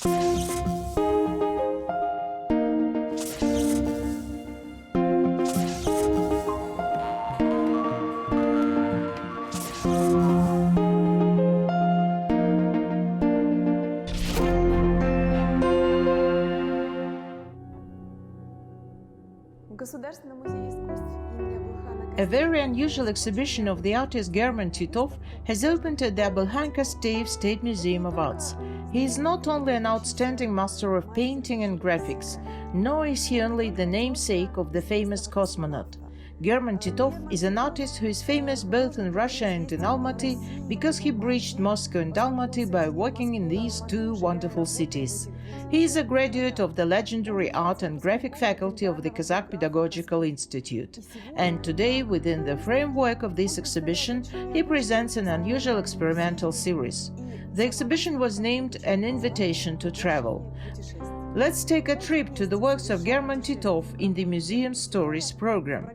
A very unusual exhibition of the artist Gherman Titov has opened at the Abylkhan Kasteyev State Museum of Arts. He is not only an outstanding master of painting and graphics, nor is he only the namesake of the famous cosmonaut. Gherman Titov is an artist who is famous both in Russia and in Almaty because he bridged Moscow and Almaty by working in these two wonderful cities. He is a graduate of the legendary art and graphic faculty of the Qazaq Pedagogical Institute, and today, within the framework of this exhibition, he presents an unusual experimental series. The exhibition was named An Invitation to Travel. Let's take a trip to the works of Gherman Titov in the Museum Stories program.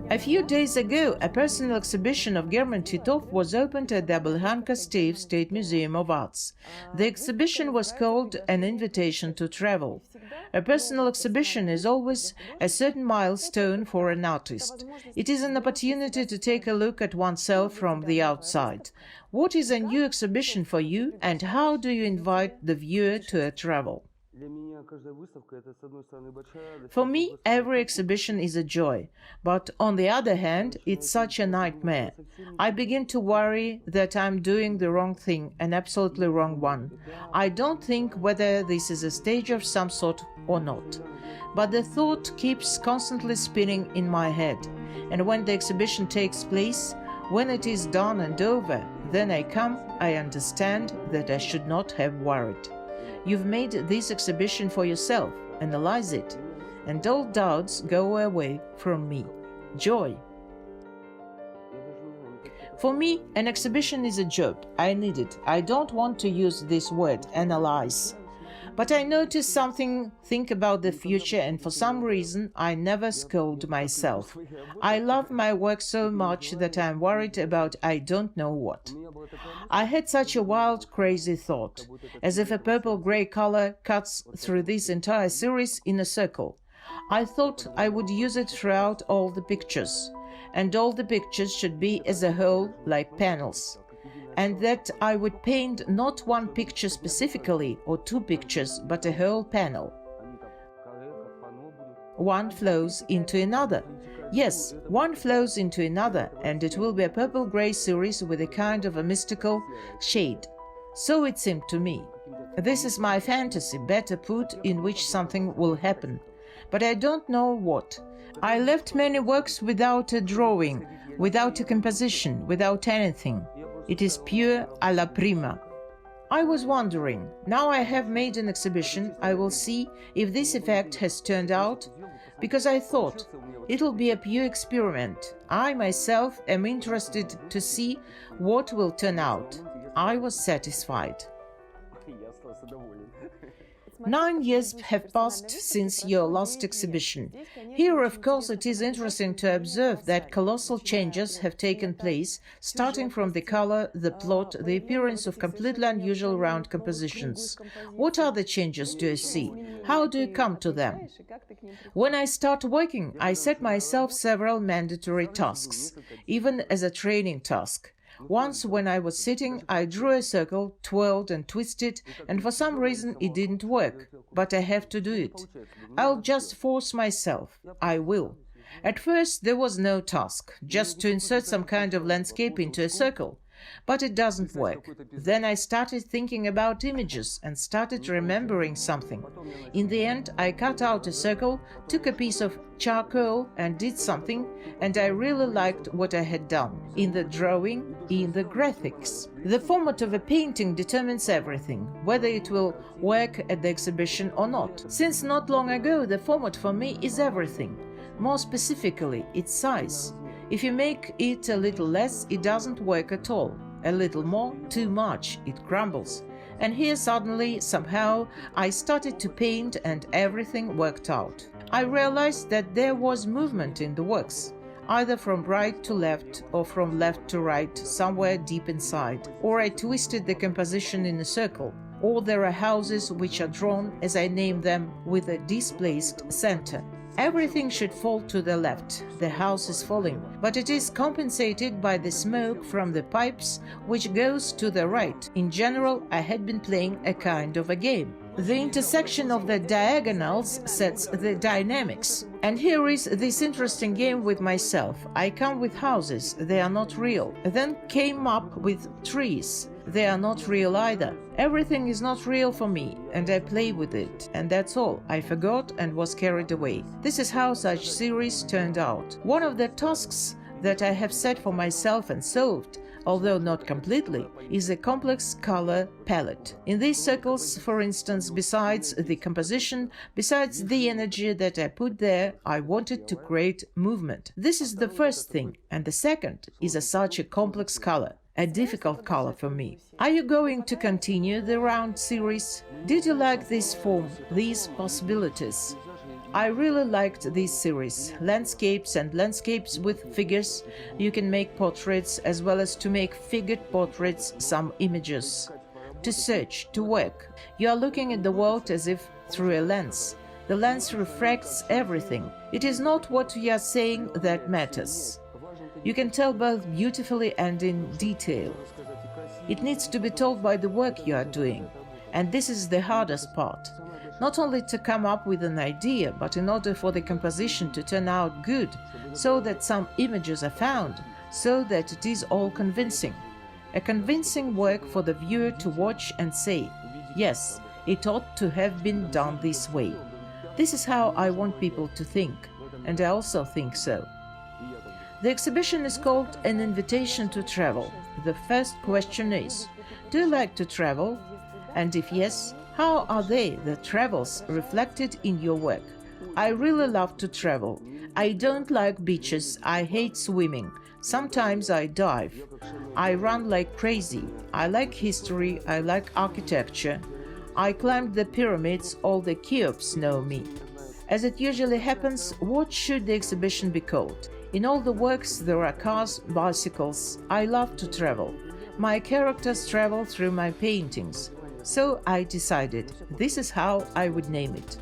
A few days ago, a personal exhibition of Gherman Titov was opened at the Abylkhan Kasteyev State Museum of Arts. The exhibition was called An Invitation to Travel. A personal exhibition is always a certain milestone for an artist. It is an opportunity to take a look at oneself from the outside. What is a new exhibition for you, and how do you invite the viewer to a travel? For me, every exhibition is a joy, but on the other hand, it's such a nightmare. I begin to worry that I'm doing the wrong thing, an absolutely wrong one. I don't think whether this is a stage of some sort or not. But the thought keeps constantly spinning in my head, and when the exhibition takes place, when it is done and over, then I understand that I should not have worried. You've made this exhibition for yourself, analyze it, and all doubts go away from me. Joy. For me, an exhibition is a job. I need it. I don't want to use this word, analyze. But I notice something, think about the future, and for some reason I never scold myself. I love my work so much that I'm worried about I don't know what. I had such a wild, crazy thought, as if a purple-gray color cuts through this entire series in a circle. I thought I would use it throughout all the pictures, and all the pictures should be as a whole like panels. And that I would paint not one picture specifically or two pictures, but a whole panel. One flows into another. Yes, one flows into another, and it will be a purple-gray series with a kind of a mystical shade. So it seemed to me. This is my fantasy, better put, in which something will happen. But I don't know what. I left many works without a drawing, without a composition, without anything. It is pure alla prima. I was wondering, now I have made an exhibition, I will see if this effect has turned out, because I thought, it'll be a pure experiment. I myself am interested to see what will turn out. I was satisfied. 9 years have passed since your last exhibition. Here, of course, it is interesting to observe that colossal changes have taken place, starting from the color, the plot, the appearance of completely unusual round compositions. What other changes do you see? How do you come to them? When I start working, I set myself several mandatory tasks, even as a training task. Once, when I was sitting, I drew a circle, twirled and twisted, and for some reason it didn't work. But I have to do it. I'll just force myself. I will. At first there was no task, just to insert some kind of landscape into a circle. But it doesn't work. Then I started thinking about images and started remembering something. In the end, I cut out a circle, took a piece of charcoal and did something, and I really liked what I had done. In the drawing, in the graphics. The format of a painting determines everything, whether it will work at the exhibition or not. Since not long ago, the format for me is everything. More specifically, its size. If you make it a little less, it doesn't work at all. A little more, too much, it crumbles. And here suddenly, somehow, I started to paint and everything worked out. I realized that there was movement in the works. either from right to left or from left to right, somewhere deep inside. Or I twisted the composition in a circle. Or there are houses which are drawn, as I name them, with a displaced center. Everything should fall to the left. The house is falling, but it is compensated by the smoke from the pipes, which goes to the right. In general, I had been playing a kind of a game. The intersection of the diagonals sets the dynamics. And here is this interesting game with myself. I come with houses, they are not real. Then came up with trees. They are not real either. Everything is not real for me, and I play with it. And that's all. I forgot and was carried away. This is how such series turned out. One of the tasks that I have set for myself and solved, although not completely, is a complex color palette. In these circles, for instance, besides the composition, besides the energy that I put there, I wanted to create movement. This is the first thing, and the second is such a complex color. A difficult color for me. Are you going to continue the round series? Did you like this form, these possibilities? I really liked this series. Landscapes and landscapes with figures. You can make portraits as well as to make figured portraits, some images. To search, to work. You are looking at the world as if through a lens. The lens refracts everything. It is not what you are saying that matters. You can tell both beautifully and in detail. It needs to be told by the work you are doing. And this is the hardest part. Not only to come up with an idea, but in order for the composition to turn out good, so that some images are found, so that it is all convincing. A convincing work for the viewer to watch and say, yes, it ought to have been done this way. This is how I want people to think, and I also think so. The exhibition is called An Invitation to Travel. The first question is, do you like to travel? And if yes, how are they, the travels, reflected in your work? I really love to travel. I don't like beaches, I hate swimming. Sometimes I dive. I run like crazy. I like history, I like architecture. I climbed the pyramids, all the Cheops know me. As it usually happens, what should the exhibition be called? In all the works there are cars, bicycles. I love to travel. My characters travel through my paintings. So I decided this is how I would name it.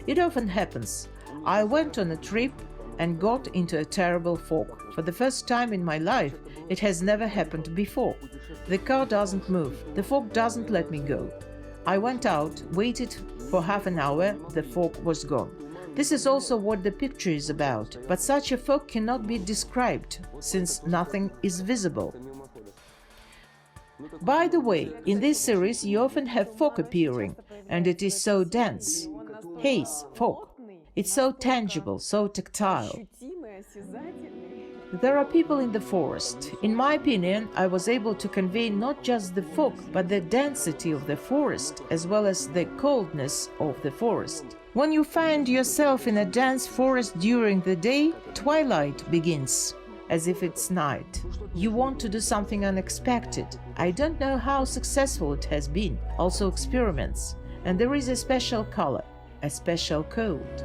It often happens. I went on a trip and got into a terrible fog. For the first time in my life, it has never happened before. The car doesn't move. The fog doesn't let me go. I went out, waited for half an hour, the fog was gone. This is also what the picture is about, but such a fog cannot be described, since nothing is visible. By the way, in this series you often have fog appearing, and it is so dense. Haze, fog. It's so tangible, so tactile. There are people in the forest. In my opinion, I was able to convey not just the fog, but the density of the forest, as well as the coldness of the forest. When you find yourself in a dense forest during the day, twilight begins, as if it's night. You want to do something unexpected. I don't know how successful it has been, also experiments. And there is a special color, a special code.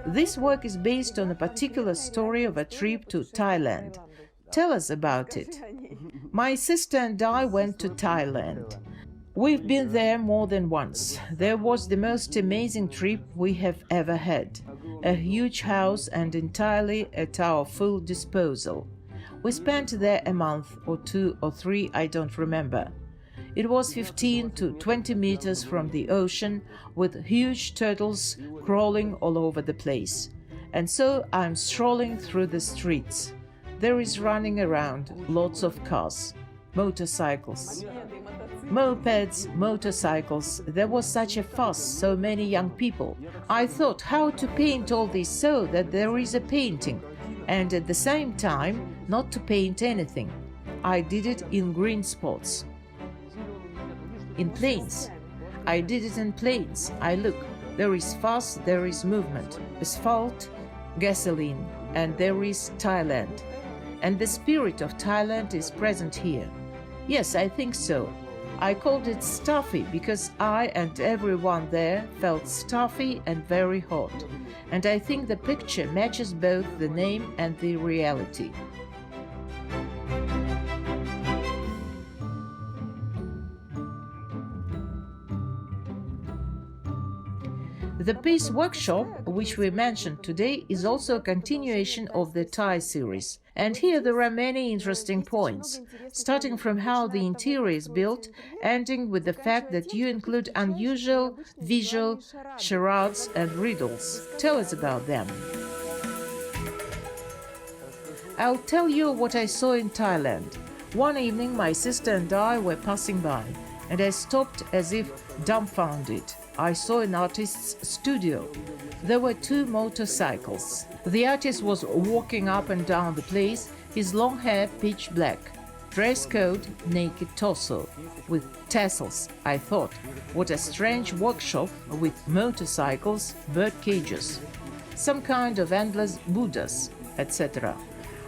This work is based on a particular story of a trip to Thailand. Tell us about it. My sister and I went to Thailand. We've been there more than once. There was the most amazing trip we have ever had. A huge house and entirely at our full disposal. We spent there a month or 2 or 3, I don't remember. It was 15 to 20 meters from the ocean, with huge turtles crawling all over the place. And so I'm strolling through the streets. There is running around lots of cars, motorcycles, mopeds, motorcycles. There was such a fuss, so many young people. I thought how to paint all this so that there is a painting, and at the same time not to paint anything. I did it in green spots. In planes. I did it in planes. I look. There is fuss, there is movement. Asphalt, gasoline, and there is Thailand. and the spirit of Thailand is present here. Yes, I think so. I called it stuffy because I and everyone there felt stuffy and very hot. And I think the picture matches both the name and the reality. The piece Workshop, which we mentioned today, is also a continuation of the Thai series. And here there are many interesting points, starting from how the interior is built, ending with the fact that you include unusual visual charades and riddles. Tell us about them. I'll tell you what I saw in Thailand. One evening my sister and I were passing by, and I stopped as if dumbfounded. I saw an artist's studio. There were 2 motorcycles. The artist was walking up and down the place, his long hair pitch black, dress code naked torso, with tassels. I thought, what a strange workshop with motorcycles, bird cages, some kind of endless Buddhas, etc.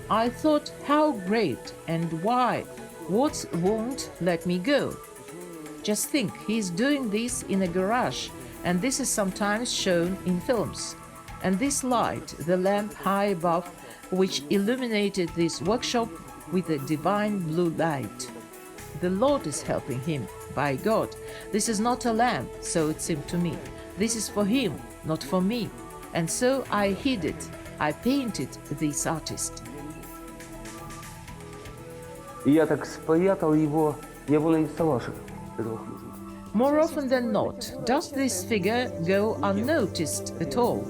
I thought, how great and why? What won't let me go? Just think, he's doing this in a garage, and this is sometimes shown in films. And this light, the lamp high above, which illuminated this workshop with a divine blue light. The Lord is helping him, by God. This is not a lamp, so it seemed to me. This is for him, not for me. And so I hid it. I painted this artist. Я так спрятал его, я его нарисовал. More often than not, does this figure go unnoticed at all?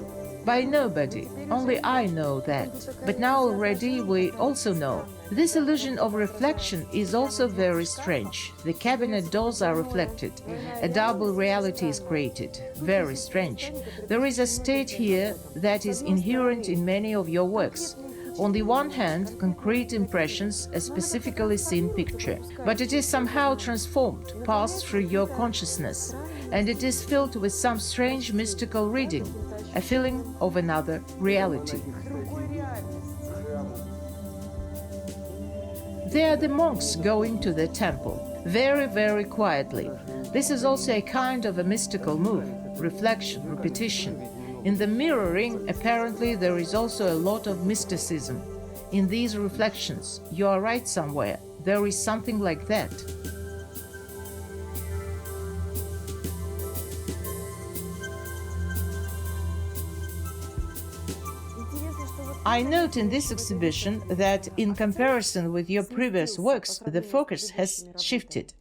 By nobody, only I know that. But now already we also know. This illusion of reflection is also very strange. The cabinet doors are reflected. A double reality is created. Very strange. There is a state here that is inherent in many of your works. On the one hand, concrete impressions, a specifically seen picture, but it is somehow transformed, passed through your consciousness, and it is filled with some strange mystical reading, a feeling of another reality. There are the monks going to the temple, very, very quietly. This is also a kind of a mystical move, reflection, repetition. In the mirroring, apparently there is also a lot of mysticism. In these reflections, you are right somewhere. There is something like that. I note in this exhibition that, in comparison with your previous works, the focus has shifted.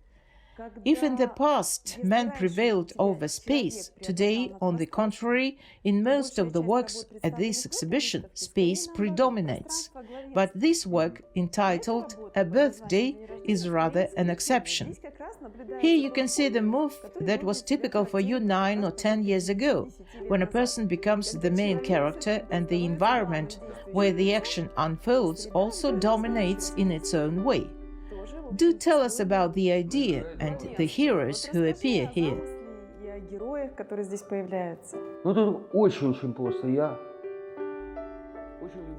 If in the past man prevailed over space, today, on the contrary, in most of the works at this exhibition, space predominates. But this work, entitled A Birthday, is rather an exception. Here you can see the move that was typical for you 9 or 10 years ago, when a person becomes the main character and the environment where the action unfolds also dominates in its own way. Do tell us about the idea and the heroes who appear here.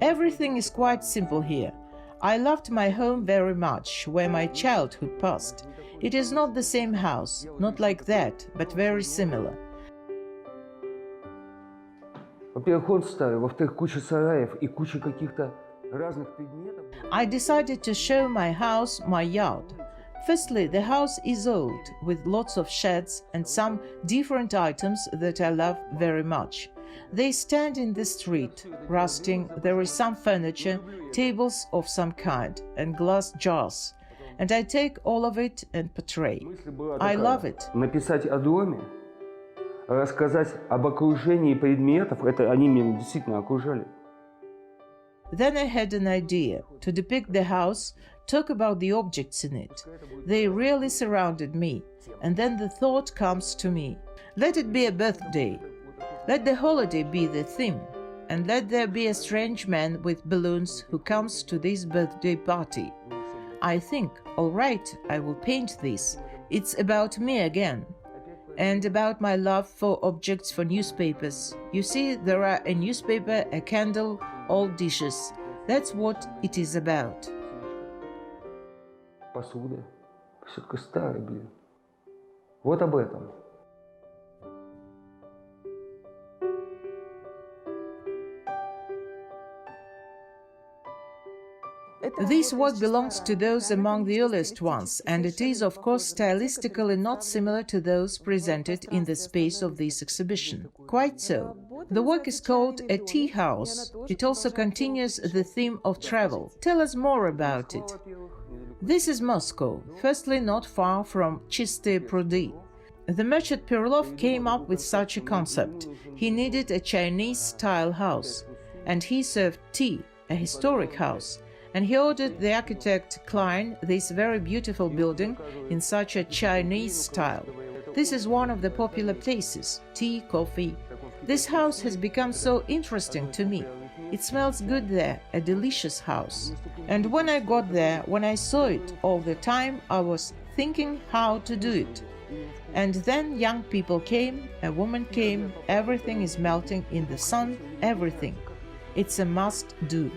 Everything is quite simple here. I loved my home very much, where my childhood passed. It is not the same house, not like that, but very similar. Во-первых, он старый, во-вторых, куча сараев и куча каких-то разных предметов. I decided to show my house, my yard. Firstly, the house is old, with lots of sheds and some different items that I love very much. They stand in the street, rusting. There is some furniture, tables of some kind, and glass jars. And I take all of it and portray. I love it. Написать о доме, рассказать об окружении предметов, это они меня действительно окружали. Then I had an idea to depict the house, talk about the objects in it. They really surrounded me, and then the thought comes to me. Let it be a birthday. Let the holiday be the theme, and let there be a strange man with balloons who comes to this birthday party. I think, all right, I will paint this. It's about me again, and about my love for objects, for newspapers. You see, there are a newspaper, a candle, old dishes. That's what it is about. Посуда. Все такое старое, блин. Вот об этом. This work belongs to those among the earliest ones, and it is, of course, stylistically not similar to those presented in the space of this exhibition. Quite so. The work is called A Tea House. It also continues the theme of travel. Tell us more about it. This is Moscow, firstly not far from Чистые пруды. The merchant Perlov came up with such a concept. He needed a Chinese-style house, and he served tea, a historic house. And he ordered the architect Klein this very beautiful building in such a Chinese style. This is one of the popular places, tea, coffee. This house has become so interesting to me. It smells good there, a delicious house. And when I got there, when I saw it all the time, I was thinking how to do it. And then young people came, a woman came, everything is melting in the sun, everything. It's a must-do.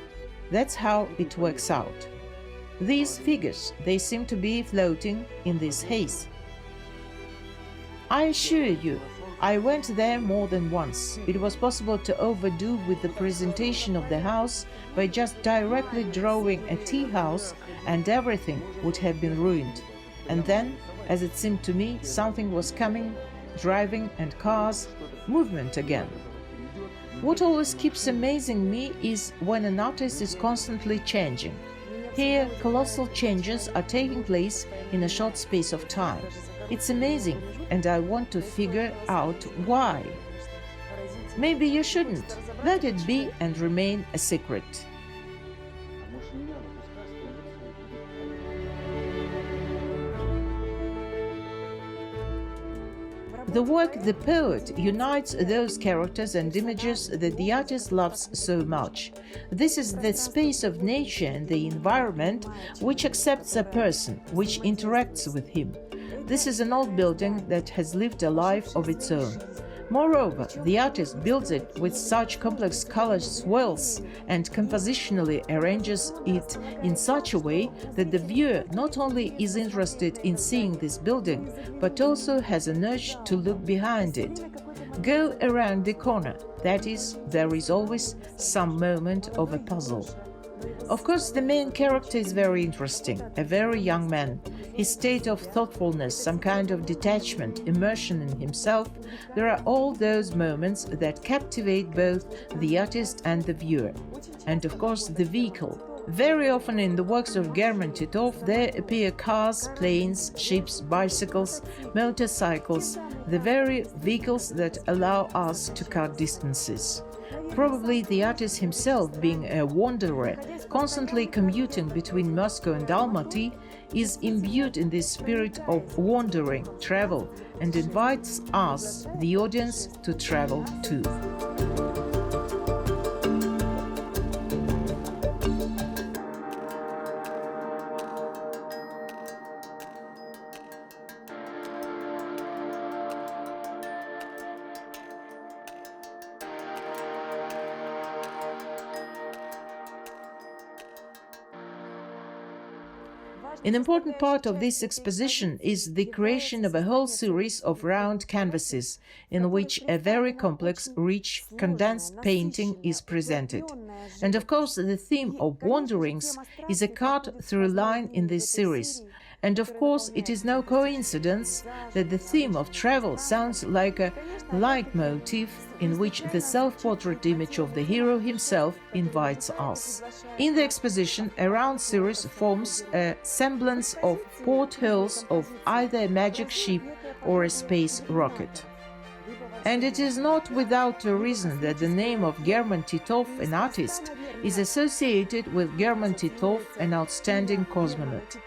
That's how it works out. These figures, they seem to be floating in this haze. I assure you, I went there more than once. It was possible to overdo with the presentation of the house by just directly drawing a tea house, and everything would have been ruined. And then, as it seemed to me, something was coming, driving and cars, movement again. What always keeps amazing me is when an artist is constantly changing. Here, colossal changes are taking place in a short space of time. It's amazing, and I want to figure out why. Maybe you shouldn't. Let it be and remain a secret. The work The Poet unites those characters and images that the artist loves so much. This is the space of nature and the environment which accepts a person, which interacts with him. This is an old building that has lived a life of its own. Moreover, the artist builds it with such complex color swirls and compositionally arranges it in such a way that the viewer not only is interested in seeing this building, but also has an urge to look behind it. Go around the corner, that is, there is always some moment of a puzzle. Of course, the main character is very interesting, a very young man. His state of thoughtfulness, some kind of detachment, immersion in himself, there are all those moments that captivate both the artist and the viewer. And of course, the vehicle. Very often in the works of Gherman Titov there appear cars, planes, ships, bicycles, motorcycles, the very vehicles that allow us to cut distances. Probably the artist himself, being a wanderer, constantly commuting between Moscow and Almaty, is imbued in this spirit of wandering, travel, and invites us, the audience, to travel too. An important part of this exposition is the creation of a whole series of round canvases in which a very complex, rich, condensed painting is presented. And of course, the theme of wanderings is a cut-through line in this series. And of course, it is no coincidence that the theme of travel sounds like a leitmotif in which the self-portrait image of the hero himself invites us. In the exposition, a round series forms a semblance of portholes of either a magic ship or a space rocket. And it is not without a reason that the name of Gherman Titov, an artist, is associated with Gherman Titov, an outstanding cosmonaut.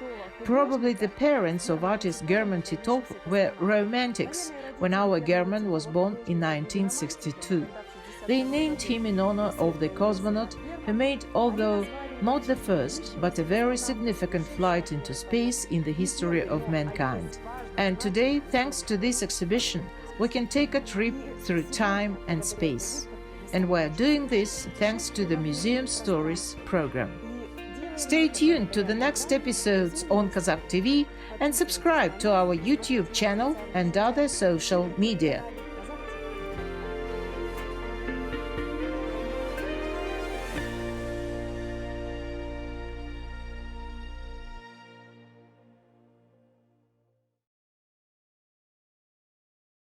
Probably the parents of artist Gherman Titov were romantics when our Gherman was born in 1962. They named him in honor of the cosmonaut who made, although not the first, but a very significant flight into space in the history of mankind. And today, thanks to this exhibition, we can take a trip through time and space. and we're doing this thanks to the Museum Stories program. Stay tuned to the next episodes on Qazaq TV and subscribe to our YouTube channel and other social media.